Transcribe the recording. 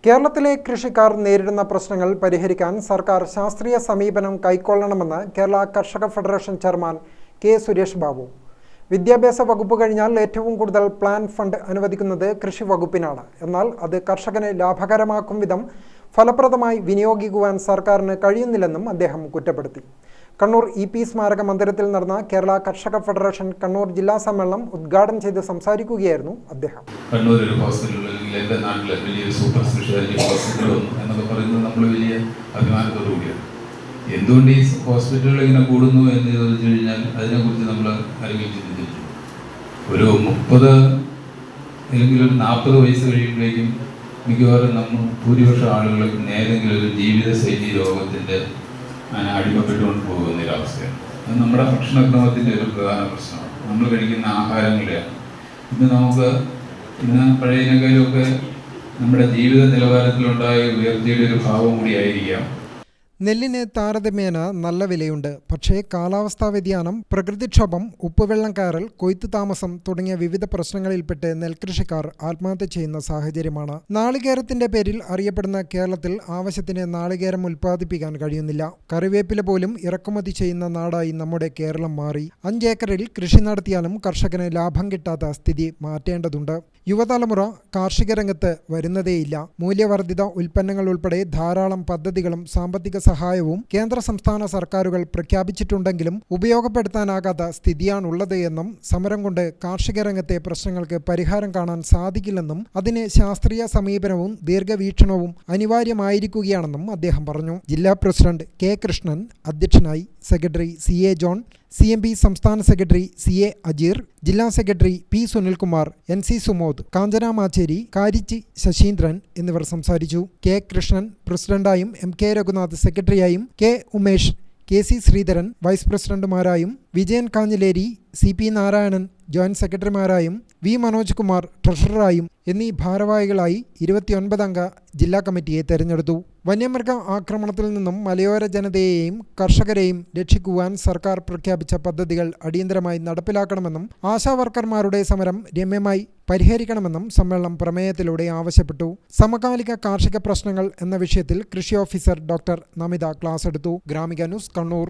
കേരളത്തിലെ കൃഷിക്കാർ നേരിടുന്ന പ്രശ്നങ്ങൾ പരിഹരിക്കാൻ സർക്കാർ ശാസ്ത്രീയ സമീപനം കൈക്കൊള്ളണമെന്ന് കേരള കർഷക federation chairman K Suresh Babu. വിദ്യാഭ്യാസ വകുപ്പ് കഴിഞ്ഞാൽ ഏറ്റവും കൂടുതൽ പ്ലാൻ ഫണ്ട് അനുവദിക്കുന്നത് കൃഷി വകുപ്പിനാണ്. എന്നാൽ അത് കർഷകനെ ലാഭകരമാക്കും വിധം ഫലപ്രദമായി വിനിയോഗിക്കുവാൻ സർക്കാരിന് കഴിയുന്നില്ലെന്നും അദ്ദേഹം കുറ്റപ്പെടുത്തി. കണ്ണൂർ EP സ്മാരക മന്ദിരത്തിൽ നടന്ന കേരള കർഷക ഫെഡറേഷൻ കണ്ണൂർ ജില്ലാ സമ്മേളനം ഉദ്ഘാടനം ചെയ്ത് സംസാരിക്കുകയായിരുന്നു അദ്ദേഹം. കണ്ണൂർ ഒരു ഹോസ്പിറ്റലിൽ എൻ്റെ നാട്ടിലെ വലിയൊരു സൂപ്പർ സ്പെഷ്യാലിറ്റി ഹോസ്പിറ്റൽ വന്നു എന്നൊക്കെ പറയുന്നത് നമ്മൾ വലിയ അഭിമാനത്തോടു കൂടിയാണ്. എന്തുകൊണ്ട് ഈ ഹോസ്പിറ്റലുകൾ ഇങ്ങനെ കൂടുന്നു എന്ന് ചോദിച്ചു കഴിഞ്ഞാൽ അതിനെക്കുറിച്ച് നമ്മൾ ആരെങ്കിലും ചിന്തിച്ചിട്ടുണ്ട്? ഒരു 30 അല്ലെങ്കിൽ ഒരു 40 വയസ്സ് കഴിയുമ്പോഴേക്കും മിക്കവാറും നമ്മൾ ഭൂരിപക്ഷം ആളുകൾക്ക് ഏതെങ്കിലും ഒരു ജീവിതശൈലി രോഗത്തിൻ്റെ അടിമപ്പെട്ടുകൊണ്ട് പോകുന്ന ഒരവസ്ഥയാണ്. അത് നമ്മുടെ ഭക്ഷണക്രമത്തിൻ്റെ ഒരു പ്രധാന പ്രശ്നമാണ്. നമ്മൾ കഴിക്കുന്ന ആഹാരങ്ങളെയാണ്. ഇന്ന് പഴയതിനേക്കാളുമൊക്കെ നമ്മുടെ ജീവിത നിലവാരത്തിലുണ്ടായ ഉയർച്ചയുടെ ഒരു ഭാവം കൂടിയായിരിക്കാം. നെല്ലിന് താരതമ്യേന നല്ല വിലയുണ്ട്. പക്ഷേ കാലാവസ്ഥാ വ്യതിയാനം, പ്രകൃതിക്ഷോഭം, ഉപ്പുവെള്ളം കയറൽ, കൊയ്ത്തു താമസം തുടങ്ങിയ വിവിധ പ്രശ്നങ്ങളിൽപ്പെട്ട് നെൽകൃഷിക്കാർ ആത്മഹത്യ ചെയ്യുന്ന സാഹചര്യമാണ്. നാളികേരത്തിന്റെ പേരിൽ അറിയപ്പെടുന്ന കേരളത്തിൽ ആവശ്യത്തിന് നാളികേരം ഉൽപ്പാദിപ്പിക്കാൻ കഴിയുന്നില്ല. കറിവേപ്പില പോലും ഇറക്കുമതി ചെയ്യുന്ന നാടായി നമ്മുടെ കേരളം മാറി. 5 ഏക്കറിൽ കൃഷി നടത്തിയാലും കർഷകന് ലാഭം കിട്ടാത്ത സ്ഥിതി മാറ്റേണ്ടതുണ്ട്. യുവതലമുറ കാർഷിക രംഗത്ത് വരുന്നതേയില്ല. മൂല്യവർദ്ധിത ഉൽപ്പന്നങ്ങൾ ഉൾപ്പെടെ ധാരാളം പദ്ധതികളും സാമ്പത്തിക സഹായവും കേന്ദ്ര സംസ്ഥാന സർക്കാരുകൾ പ്രഖ്യാപിച്ചിട്ടുണ്ടെങ്കിലും ഉപയോഗപ്പെടുത്താനാകാത്ത സ്ഥിതിയാണുള്ളത് എന്നും സമരം കൊണ്ട് കാർഷിക രംഗത്തെ പ്രശ്നങ്ങൾക്ക് പരിഹാരം കാണാൻ സാധിക്കില്ലെന്നും അതിന് ശാസ്ത്രീയ സമീപനവും ദീർഘവീക്ഷണവും അനിവാര്യമായിരിക്കുകയാണെന്നും അദ്ദേഹം പറഞ്ഞു. ജില്ലാ പ്രസിഡന്റ് കെ കൃഷ്ണൻ അധ്യക്ഷനായി. സെക്രട്ടറി CA ജോൺ, CMB സംസ്ഥാന സെക്രട്ടറി CA അജീർ, ജില്ലാ secretary P Sunilkumar, NC Sumod, Kanchana Macheri, Karichi Sasindran എന്നിവർ സംസാരിച്ചു. കെ കൃഷ്ണൻ പ്രസിഡന്റായും MK രഘുനാഥ് സെക്രട്ടറിയായും, K Umesh, KC Sreedharan vice പ്രസിഡന്റുമാരായും, വിജയൻ കാഞ്ഞിലേരി, CP നാരായണൻ ജോയിന്റ് സെക്രട്ടറിമാരായും, V മനോജ് കുമാർ ട്രഷററായും എന്നീ ഭാരവാഹികളായി 29 അംഗ ജില്ലാ കമ്മിറ്റിയെ തെരഞ്ഞെടുത്തു. വന്യമൃഗ ആക്രമണത്തിൽ നിന്നും മലയോര ജനതയെയും കർഷകരെയും രക്ഷിക്കുവാൻ സർക്കാർ പ്രഖ്യാപിച്ച പദ്ധതികൾ അടിയന്തരമായി നടപ്പിലാക്കണമെന്നും ആശാവർക്കർമാരുടെ സമരം രമ്യമായി പരിഹരിക്കണമെന്നും സമ്മേളനം പ്രമേയത്തിലൂടെ ആവശ്യപ്പെട്ടു. സമകാലിക കാർഷിക പ്രശ്നങ്ങൾ എന്ന വിഷയത്തിൽ കൃഷി ഓഫീസർ ഡോക്ടർ നമിത ക്ലാസ് എടുത്തു. ഗ്രാമിക ന്യൂസ്, കണ്ണൂർ.